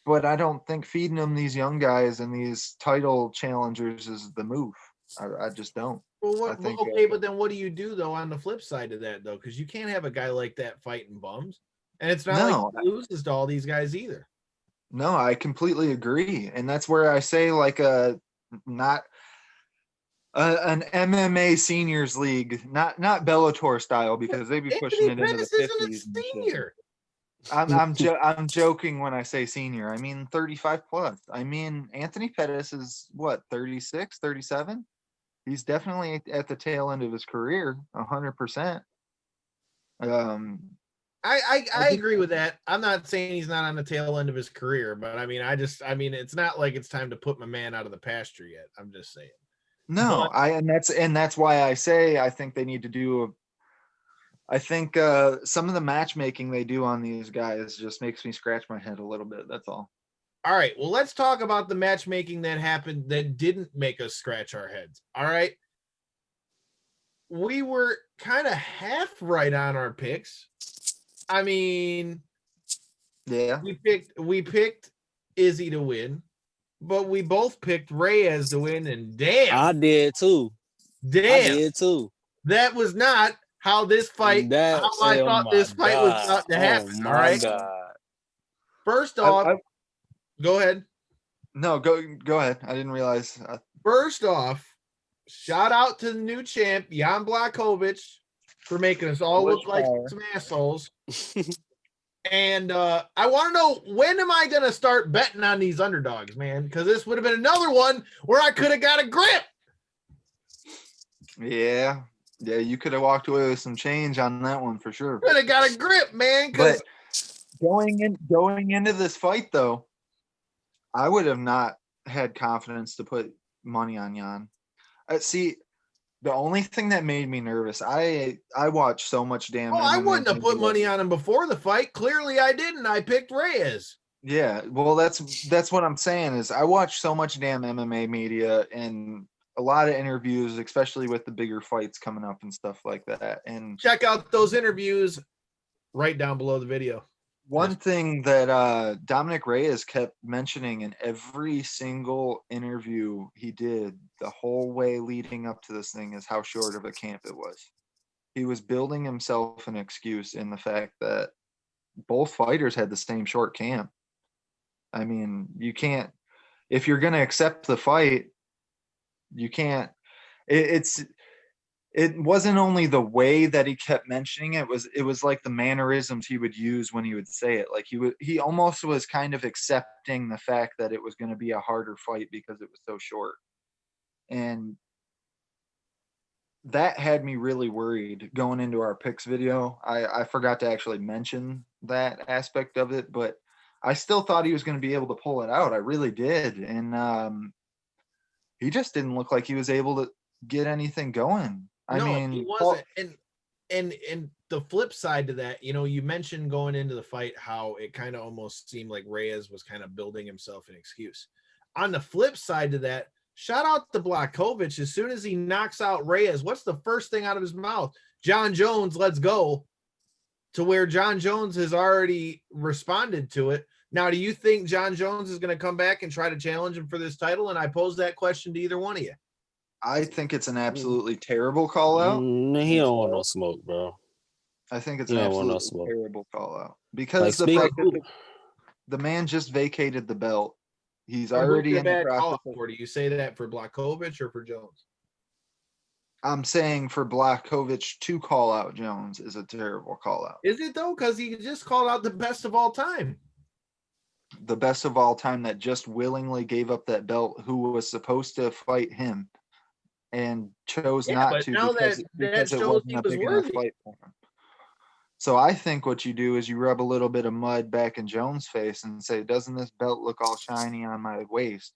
But I don't think feeding them these young guys and these title challengers is the move. I just don't. Well, but then what do you do, though, on the flip side of that, though? Because you can't have a guy like that fighting bums. And it's not like he loses to all these guys either. No, I completely agree. And that's where I say like not an MMA seniors league, not Bellator style, because they'd be pushing it into the 50s. I'm joking when I say senior. I mean 35 plus. I mean Anthony Pettis is what, 36, 37? He's definitely at the tail end of his career, 100%. I agree with that. I'm not saying he's not on the tail end of his career, but I mean, it's not like it's time to put my man out of the pasture yet. I'm just saying. No, and that's why I say I think they need to do I think some of the matchmaking they do on these guys just makes me scratch my head a little bit. That's all. All right. Well, let's talk about the matchmaking that happened that didn't make us scratch our heads. All right. We were kind of half right on our picks. I mean, Yeah. we picked Izzy to win, but we both picked Reyes to win, and damn. I did too. That was not how this fight, I thought this fight was about to happen. All right. God. First off, go ahead. No, go ahead. I didn't realize. First off, shout out to the new champ, Jan Blachowicz, for making us all look like some assholes. And I want to know, when am I going to start betting on these underdogs, man? Because this would have been another one where I could have got a grip. Yeah, you could have walked away with some change on that one for sure. Could have got a grip, man. But going into this fight, though, I would have not had confidence to put money on Jan. See, the only thing that made me nervous, I watched so much damn. I wouldn't have put money on him before the fight. Clearly, I didn't. I picked Reyes. Yeah, well, that's what I'm saying is I watched so much damn MMA media and a lot of interviews, especially with the bigger fights coming up and stuff like that. And check out those interviews right down below the video. One thing that Dominic Reyes kept mentioning in every single interview he did the whole way leading up to this thing is how short of a camp it was. He was building himself an excuse in the fact that both fighters had the same short camp. I mean, you can't, if you're going to accept the fight, you can't, it wasn't only the way that he kept mentioning it was like the mannerisms he would use when he would say it. Like he almost was kind of accepting the fact that it was going to be a harder fight because it was so short. And that had me really worried going into our picks video. I forgot to actually mention that aspect of it, but I still thought he was going to be able to pull it out. I really did. And he just didn't look like he was able to get anything going. I mean, he wasn't. And the flip side to that, you mentioned going into the fight how it kind of almost seemed like Reyes was kind of building himself an excuse. On the flip side to that, shout out to Blachowicz. As soon as he knocks out Reyes, what's the first thing out of his mouth? John Jones, let's go. To where John Jones has already responded to it. Now, do you think John Jones is going to come back and try to challenge him for this title? And I pose that question to either one of you. I think it's an absolutely terrible call out. He don't want no smoke, bro. I think it's an absolutely terrible call out because the fact that the man just vacated the belt. He's already in the process. Do you say that for Blachowicz or for Jones? I'm saying for Blachowicz to call out Jones is a terrible call out. Is it though? Because he just called out the best of all time. The best of all time that just willingly gave up that belt, who was supposed to fight him and chose not to because it wasn't a big enough fight for him. So I think what you do is you rub a little bit of mud back in Jones' face and say, doesn't this belt look all shiny on my waist?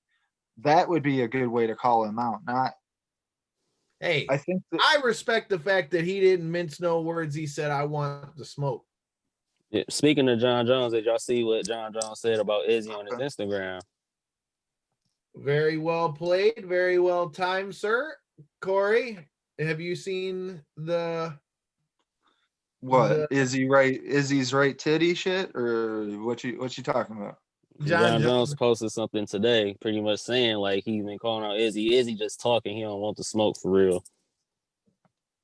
That would be a good way to call him out. Hey, I respect the fact that he didn't mince no words. He said, I want the smoke. Yeah, speaking of John Jones, did y'all see what John Jones said about Izzy on his Instagram? Very well played. Very well timed, sir. Corey, have you seen Izzy's right titty shit, or what you talking about? John Jones posted something today pretty much saying like he's been calling out Izzy. Izzy just talking. He don't want the smoke for real.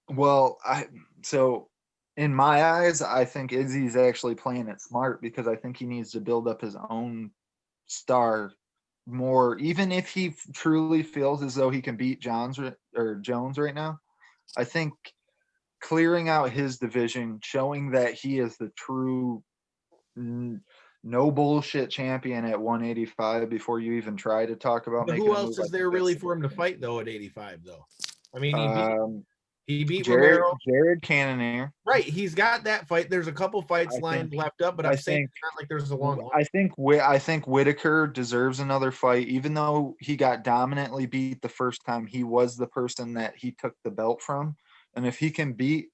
Well, so in my eyes, I think Izzy's actually playing it smart because I think he needs to build up his own star more, even if he truly feels as though he can beat Jones right now. I think clearing out his division, showing that he is the true no bullshit champion at 185 before you even try to talk about But making who a else move. is there really for him to fight though at 85 though? I mean, he beat Romero. Jared Cannonier. Right, he's got that fight. There's a couple fights lined left up, but I'm saying it's not like there's a long line. I think Whitaker deserves another fight, even though he got dominantly beat the first time. He was the person that he took the belt from, and if he can beat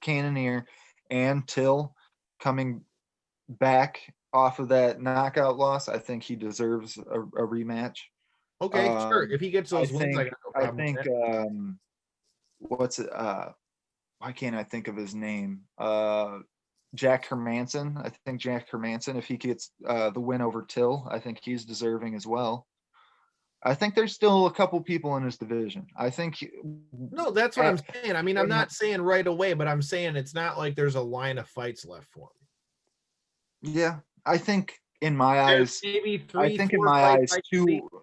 Cannonier and Till coming back off of that knockout loss, I think he deserves a rematch. Okay, sure. If he gets those wins, I got no problem I think with that. what's it? Why can't I think of his name? Jack Hermanson. I think Jack Hermanson, if he gets the win over Till, I think he's deserving as well. I think there's still a couple people in his division. I think no, that's what I'm saying. I mean, I'm not saying right away, but I'm saying it's not like there's a line of fights left for him. Yeah, I think in my eyes, maybe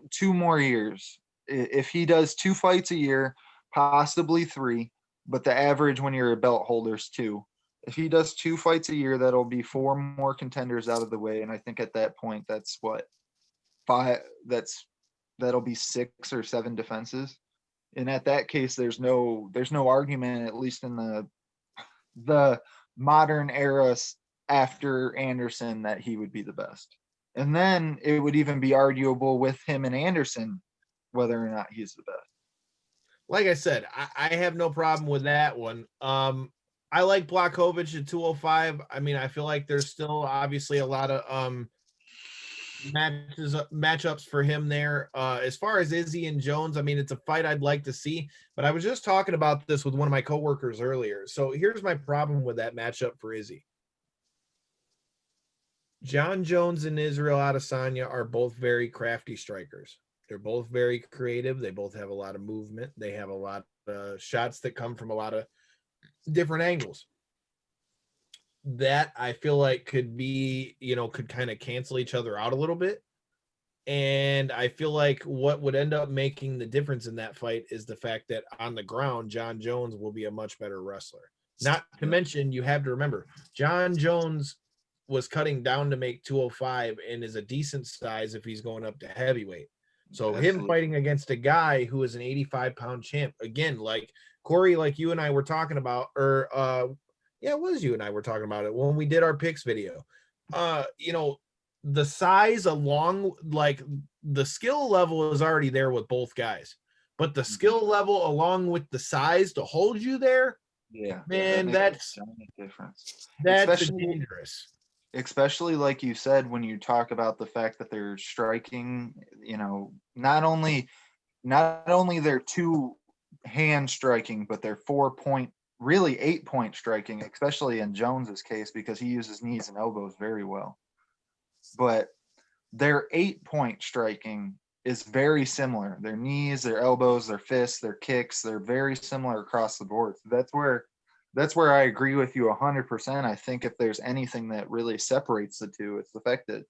two more years. If he does 2 fights a year, possibly 3, but the average when you're a belt holder is 2. If he does 2 fights a year, that'll be 4 more contenders out of the way, and I think at that point, that's what 5. That'll be 6 or 7 defenses, and at that case, there's no argument, at least in the modern era after Anderson, that he would be the best. And then it would even be arguable with him and Anderson whether or not he's the best. Like I said, I have no problem with that one. I like Blachowicz at 205. I mean, I feel like there's still obviously a lot of matchups for him there. As far as Izzy and Jones, I mean, it's a fight I'd like to see, but I was just talking about this with one of my coworkers earlier. So here's my problem with that matchup for Izzy. John Jones and Israel Adesanya are both very crafty strikers. They're both very creative. They both have a lot of movement. They have a lot of shots that come from a lot of different angles. That I feel like could be, could kind of cancel each other out a little bit. And I feel like what would end up making the difference in that fight is the fact that on the ground, John Jones will be a much better wrestler. Not to mention, you have to remember, John Jones was cutting down to make 205 and is a decent size if he's going up to heavyweight. So him fighting against a guy who is an 85-pound champ, again, like Corey, like you and I were talking about, or it was you and I were talking about it when we did our picks video. The size along, like the skill level is already there with both guys, but the skill level along with the size to hold you there, man, that's a difference. That's dangerous. Especially like you said, when you talk about the fact that they're striking, not only they're 2-hand striking, but they're 4-point, really 8-point striking, especially in Jones's case, because he uses knees and elbows very well. But their 8-point striking is very similar. Their knees, their elbows, their fists, their kicks, they're very similar across the board. So that's where I agree with you 100%. I think if there's anything that really separates the two, it's the fact that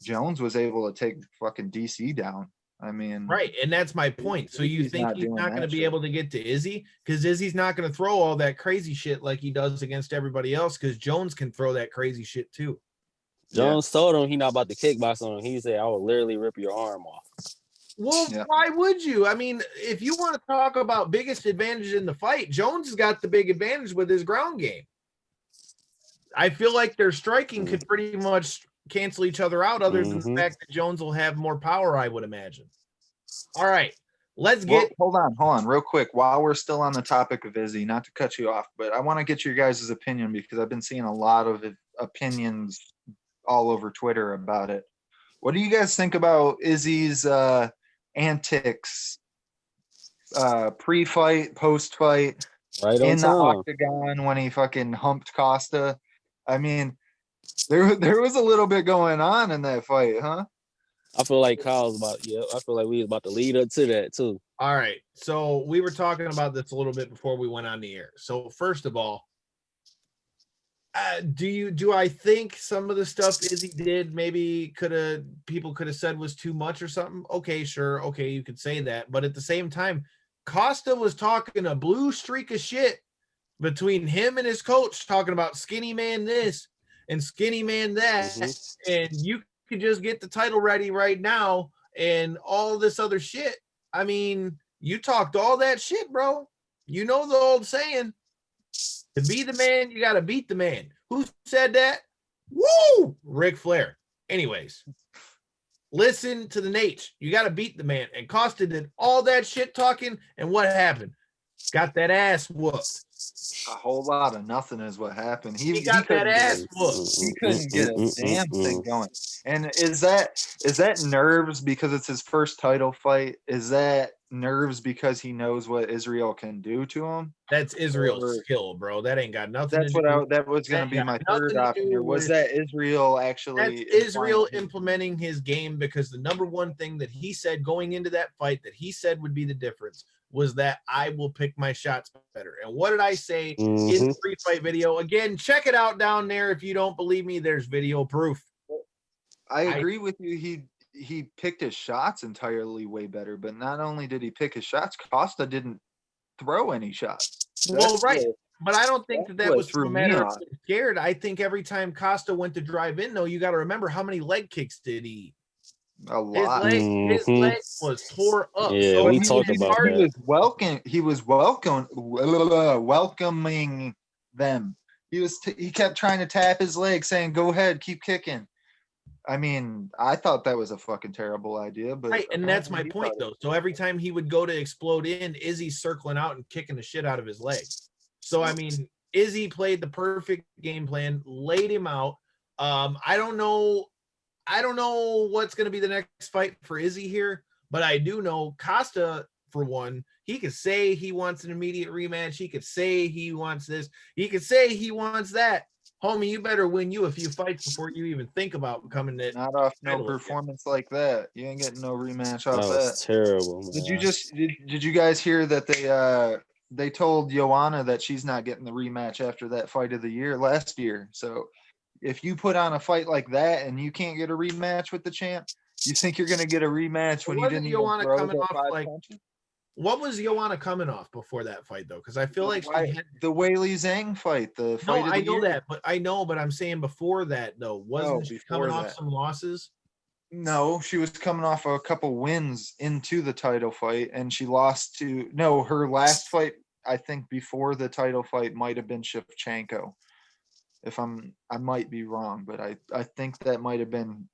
Jones was able to take fucking DC down. I mean, right, and that's my point. So you think he's not going to be able to get to Izzy? Because Izzy's not going to throw all that crazy shit like he does against everybody else, because Jones can throw that crazy shit too. Jones told him he's not about to kickbox on him. He said, I will literally rip your arm off. Well, why would you? I mean, if you want to talk about biggest advantage in the fight, Jones has got the big advantage with his ground game. I feel like their striking could pretty much cancel each other out, other than the fact that Jones will have more power, I would imagine. All right, let's get... hold on, real quick. While we're still on the topic of Izzy, not to cut you off, but I want to get your guys' opinion, because I've been seeing a lot of opinions all over Twitter about it. What do you guys think about Izzy's antics, pre-fight, post-fight, in the octagon when he fucking humped Costa? I mean, there was a little bit going on in that fight, huh? I feel like Kyle's I feel like we was about to lead up to that too. All right, so we were talking about this a little bit before we went on the air. So first of all, do I think some of the stuff Izzy did maybe people could have said was too much or something? Okay, sure. Okay, you could say that. But at the same time, Costa was talking a blue streak of shit between him and his coach, talking about skinny man this and skinny man that, and you could just get the title ready right now and all this other shit. I mean, you talked all that shit, bro. You know the old saying, to be the man, you got to beat the man. Who said that? Woo! Ric Flair. Anyways, listen to the Nate. You got to beat the man. And Costa did all that shit talking, and what happened? Got that ass whooped. A whole lot of nothing is what happened. He got that ass whooped. He couldn't get a damn thing going. And is that nerves because it's his first title fight? Is that nerves because he knows what Israel can do to him? That's Israel's skill, bro. That ain't got nothing That's to do. that was going to be my third option here. Was that Israel actually? That's Israel implementing his game, because the number one thing that he said going into that fight that he said would be the difference was that I will pick my shots better. And what did I say in the pre-fight video? Again, check it out down there. If you don't believe me, there's video proof. I agree with you. He picked his shots entirely way better, but not only did he pick his shots, Costa didn't throw any shots. Well, right. But I don't think that was through a matter of scared. I think every time Costa went to drive in, though, you got to remember how many leg kicks did he eat? A lot. His leg was tore up. Yeah, so we talked about that. He was welcoming them. He kept trying to tap his leg, saying, "Go ahead, keep kicking." I mean, I thought that was a fucking terrible idea, but right, and that's my point, though. So every time he would go to explode in, Izzy's circling out and kicking the shit out of his leg. So I mean, Izzy played the perfect game plan, laid him out. I don't know what's going to be the next fight for Izzy here, but I do know Costa, for one, he could say he wants an immediate rematch. He could say he wants this. He could say he wants that. Homie, you better win you a few fights before you even think about coming to. Not off no performance like that. You ain't getting no rematch off that. Was terrible, man. Did you guys hear that they told Joanna that she's not getting the rematch after that fight of the year last year? So if you put on a fight like that and you can't get a rematch with the champ, you think you're going to get a rematch when you didn't even throw coming the off 5 like punches? What was Joanna coming off before that fight, though? Because I feel like she had the Weili Zhang fight, the fight. No, I know that, but I'm saying before that, though, wasn't she coming off some losses? No, she was coming off a couple wins into the title fight, and she lost to her last fight. I think before the title fight might have been Shevchenko. I might be wrong, but I think that might have been.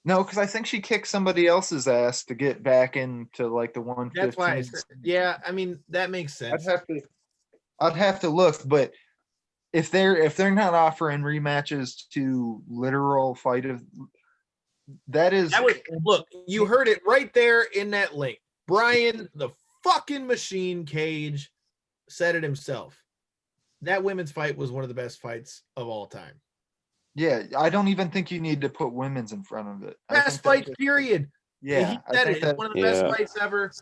No, because I think she kicked somebody else's ass to get back into like the 115. That's why. Yeah, I mean that makes sense. I'd have to look, but if they're not offering rematches to literal fight of look, you heard it right there in that link. Brian, the fucking Machine Cage, said it himself. That women's fight was one of the best fights of all time. Yeah, I don't even think you need to put women's in front of it. Best fight, period. Yeah, he said it. It's one of the best fights ever.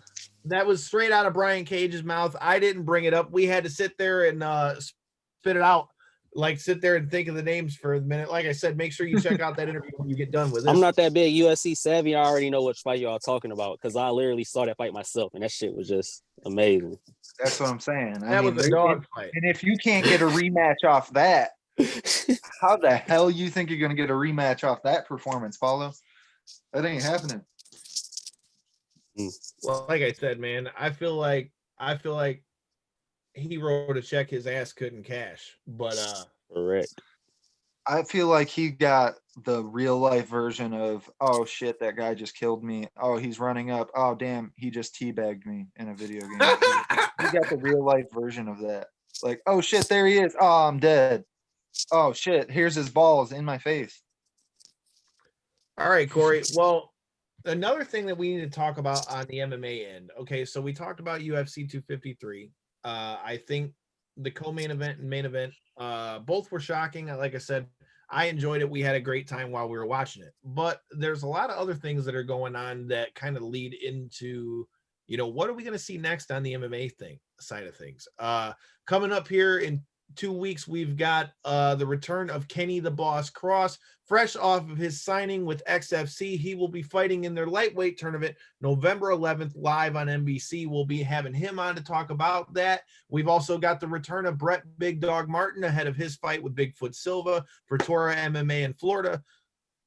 That was straight out of Brian Cage's mouth. I didn't bring it up. We had to sit there and spit it out. Like, sit there and think of the names for a minute. Like I said, make sure you check out that interview when you get done with it. I'm not that big UFC savvy. I already know which fight y'all talking about because I literally saw that fight myself, and that shit was just amazing. That's what I'm saying. That was a dog fight. And if you can't get a rematch off that, how the hell you think you're going to get a rematch off that performance, Paulo? That ain't happening. Well, like I said, man, I feel like he wrote a check his ass couldn't cash, but correct. I feel like he got the real life version of, oh shit, that guy just killed me. Oh, he's running up. Oh damn, he just teabagged me in a video game. He got the real life version of that. Like, oh shit, there he is. Oh, I'm dead. Oh shit, here's his balls in my face. All right, Corey. Well, another thing that we need to talk about on the MMA end. Okay, so we talked about UFC 253. I think the co-main event and main event, both were shocking. Like I said, I enjoyed it. We had a great time while we were watching it. But there's a lot of other things that are going on that kind of lead into, what are we going to see next on the MMA side of things? Coming up here in 2 weeks, we've got the return of Kenny the Boss Cross, fresh off of his signing with XFC. He will be fighting in their lightweight tournament November 11th live on NBC. We'll be having him on to talk about that. We've also got the return of Brett Big Dog Martin ahead of his fight with Bigfoot Silva for Tora MMA in Florida.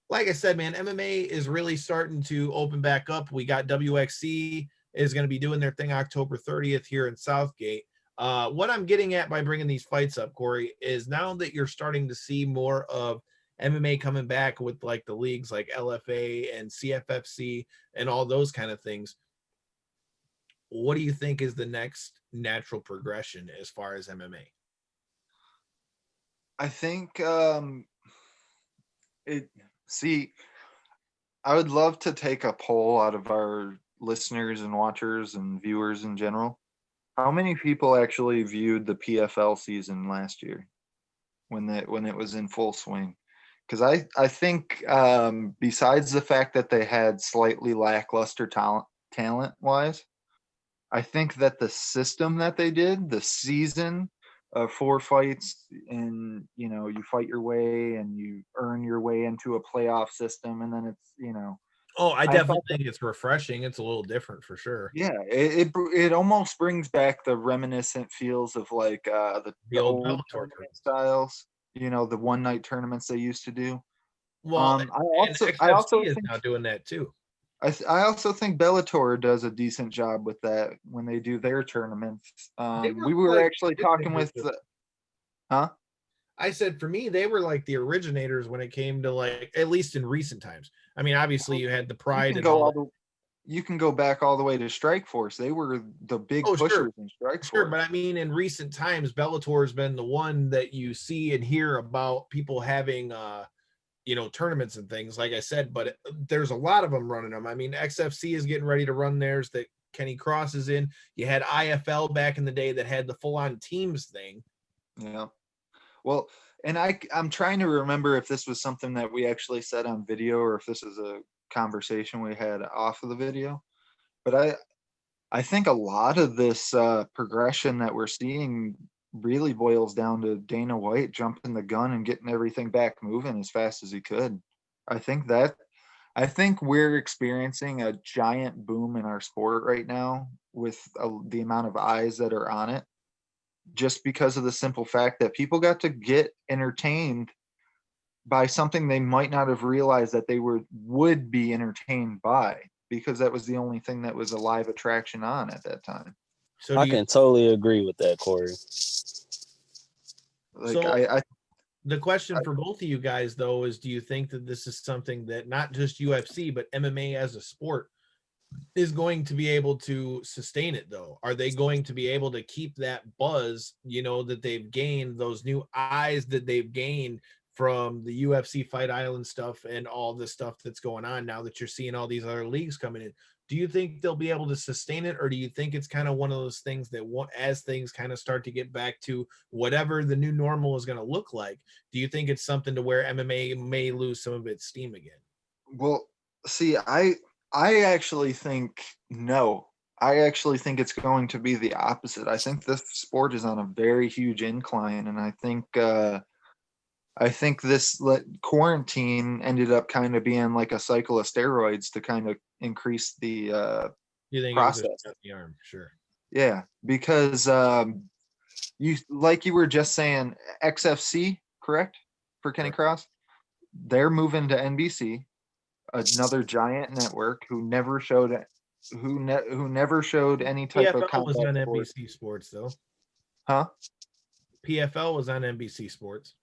Like I said, man, MMA is really starting to open back up. We got WXC is going to be doing their thing October 30th here in Southgate. What I'm getting at by bringing these fights up, Corey, is now that you're starting to see more of MMA coming back with like the leagues like LFA and CFFC and all those kind of things, what do you think is the next natural progression as far as MMA? I think I would love to take a poll out of our listeners and watchers and viewers in general. How many people actually viewed the PFL season last year when it was in full swing? Because I think besides the fact that they had slightly lackluster talent wise, I think that the system that they did, the season of 4 fights, and you fight your way and you earn your way into a playoff system, and then it's Oh, I definitely think it's refreshing. It's a little different for sure. Yeah, it almost brings back the reminiscent feels of like the old old Bellator tournament styles. The one night tournaments they used to do. Well, I also is think now doing that too. I also think Bellator does a decent job with that when they do their tournaments. We were actually talking with, huh? I said for me, they were like the originators when it came to like, at least in recent times. I mean, obviously you had the Pride and all. You can go back all the way to Strikeforce. They were the big pushers in Strikeforce. Sure, but I mean, in recent times, Bellator has been the one that you see and hear about people having, tournaments and things. Like I said, but there's a lot of them running them. I mean, XFC is getting ready to run theirs that Kenny Cross is in. You had IFL back in the day that had the full-on teams thing. Yeah. Well, and I'm trying to remember if this was something that we actually said on video or if this is a conversation we had off of the video. But I think a lot of this progression that we're seeing really boils down to Dana White jumping the gun and getting everything back moving as fast as he could. I think we're experiencing a giant boom in our sport right now with the amount of eyes that are on it, just because of the simple fact that people got to get entertained by something they might not have realized that they would be entertained by, because that was the only thing that was a live attraction on at that time. So I can totally agree with that, Corey. The question for both of you guys, though, is do you think that this is something that not just UFC, but MMA as a sport is going to be able to sustain it, though? Are they going to be able to keep that buzz, that they've gained, those new eyes that they've gained from the UFC Fight Island stuff and all the stuff that's going on now that you're seeing all these other leagues coming in? Do you think they'll be able to sustain it, or do you think it's kind of one of those things that as things kind of start to get back to whatever the new normal is going to look like, do you think it's something to where MMA may lose some of its steam again? Well, see, I actually think no. I actually think it's going to be the opposite. I think this sport is on a very huge incline, and I think this quarantine ended up kind of being like a cycle of steroids to kind of increase the you think process. It was the arm, sure. Yeah, because you were just saying, XFC, correct, for Kenny Cross, they're moving to NBC, another giant network who never showed any type of PFL was on sport. NBC Sports, though. Huh? PFL was on NBC Sports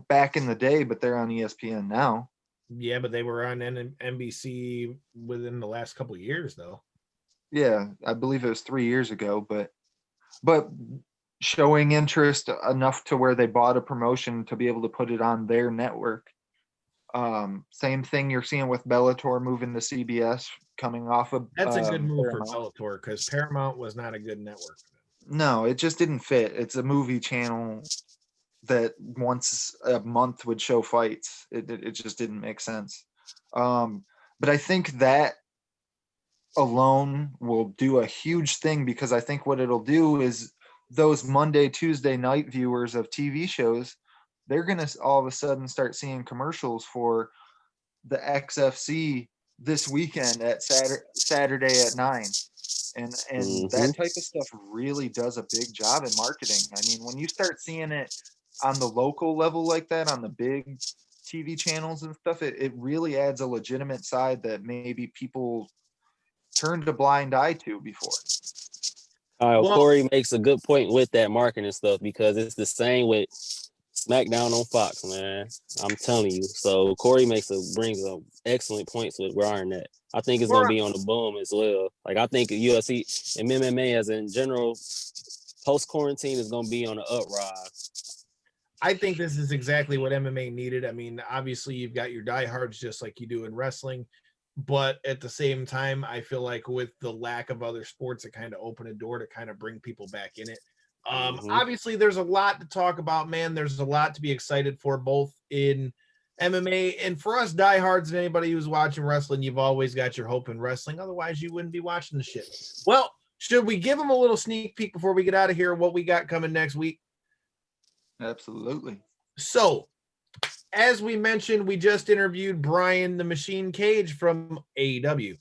back in the day, but they're on ESPN now. Yeah, but they were on NBC within the last couple of years, though. Yeah, I believe it was 3 years ago, but showing interest enough to where they bought a promotion to be able to put it on their network. Same thing you're seeing with Bellator moving to CBS, coming off of. That's a good move Paramount. for Bellator, because Paramount was not a good network. No, it just didn't fit. It's a movie channel that once a month would show fights. It just didn't make sense. But I think that alone will do a huge thing, because I think what it'll do is those Monday, Tuesday night viewers of TV shows, they're going to all of a sudden start seeing commercials for the XFC this weekend at Saturday at 9. And that type of stuff really does a big job in marketing. I mean, when you start seeing it on the local level like that, on the big TV channels and stuff, it really adds a legitimate side that maybe people turned a blind eye to before. Kyle, Well- Corey makes a good point with that marketing stuff because it's the same with SmackDown on Fox, man. I'm telling you. So Corey brings up excellent points with where I'm at. I think it's gonna be on the boom as well. Like I think UFC and MMA as in general, post quarantine is gonna be on the uprise. I think this is exactly what MMA needed. I mean, obviously you've got your diehards just like you do in wrestling, but at the same time, I feel like with the lack of other sports, it kind of opened a door to kind of bring people back in it. Obviously there's a lot to talk about, man. There's a lot to be excited for, both in MMA and for us diehards and anybody who's watching wrestling. You've always got your hope in wrestling. Otherwise you wouldn't be watching the shit. Well, should we give them a little sneak peek before we get out of here, what we got coming next week? Absolutely. So, as we mentioned, we just interviewed Brian the Machine Cage from AEW.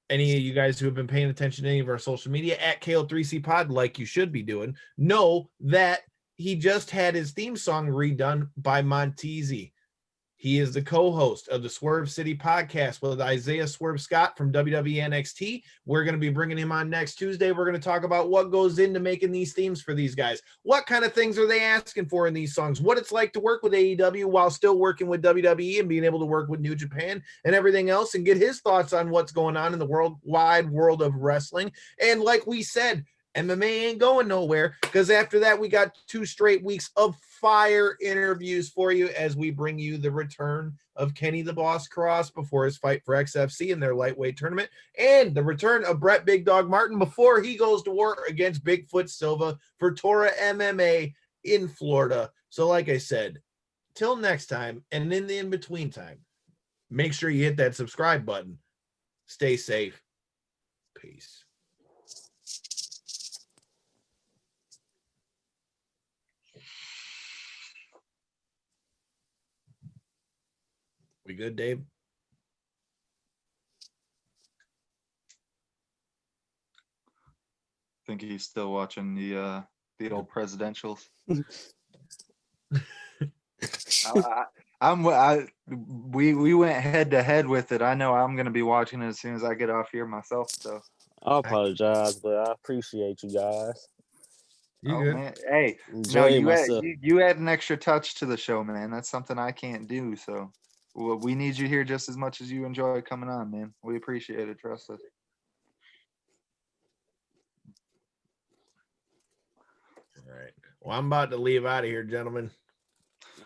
Any of you guys who have been paying attention to any of our social media at KO3C Pod, like you should be doing, know that he just had his theme song redone by Montezi. He is the co-host of the Swerve City podcast with Isaiah Swerve Scott from WWE NXT. We're going to be bringing him on next Tuesday. We're going to talk about what goes into making these themes for these guys. What kind of things are they asking for in these songs? What it's like to work with AEW while still working with WWE and being able to work with New Japan and everything else, and get his thoughts on what's going on in the wide world of wrestling. And like we said, MMA ain't going nowhere, because after that, we got 2 straight weeks of fire interviews for you as we bring you the return of Kenny the Boss Cross before his fight for XFC in their lightweight tournament, and the return of Brett Big Dog Martin before he goes to war against Bigfoot Silva for Tora MMA in Florida. So like I said, till next time, and in the in-between time, make sure you hit that subscribe button. Stay safe. Peace. We good, Dave? I think he's still watching the old presidentials. We went head to head with it. I know I'm gonna be watching it as soon as I get off here myself. So I apologize, but I appreciate you guys. You good? man, hey, Enjoy myself. you add an extra touch to the show, man. That's something I can't do. So we need you here just as much as you enjoy coming on, man. We appreciate it. Trust us. All right. Well, I'm about to leave out of here, gentlemen.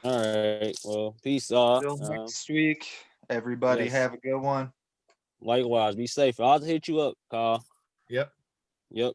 All right. Well, peace off. Till next week, everybody yes. have a good one. Likewise, be safe. I'll hit you up, Carl. Yep. Yep.